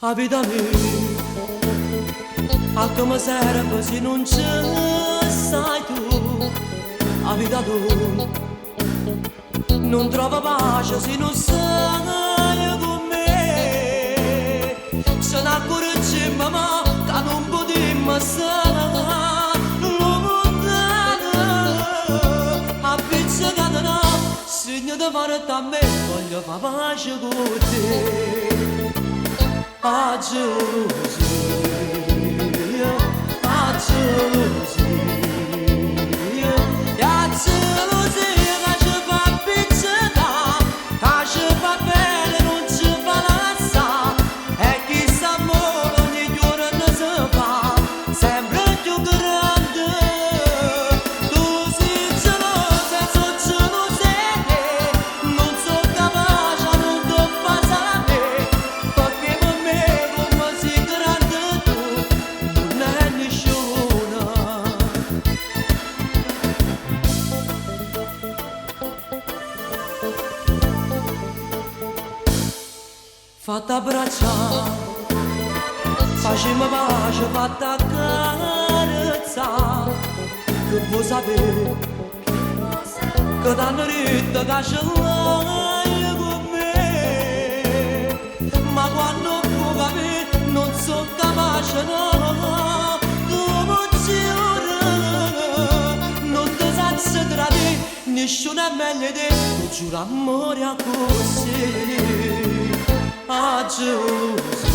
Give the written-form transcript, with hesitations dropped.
A vita mia, a come serve se non ci sai tu. A vita tua, non trova pace se non sei con me. Se non accorgiamo ma che non potremmo stare lontano. A pizzicata no, segno di fare a me, voglio fare pace con te. A gelosia, a gelosia, a gelosia che ci fa pizzicare, che ci fa bene, non ci fa lassare. E chi s'amore ogni giorno si fa, sempre più grande. Tu sei gelosa e sono gelosa te, non sono capace, non ti fa sapere, perché per me come sei grande tu, non è nessuno. Fatta abbracciare, facciamo pace, fatta accarezzare, che vuoi sapere, che t'hanno detto che ce l'hai con me, ma quando puoi capire non sono capace no, come giuro, non ti sazi tra te, nessuno è meglio di te, tu giuro amore a così. A gelosia,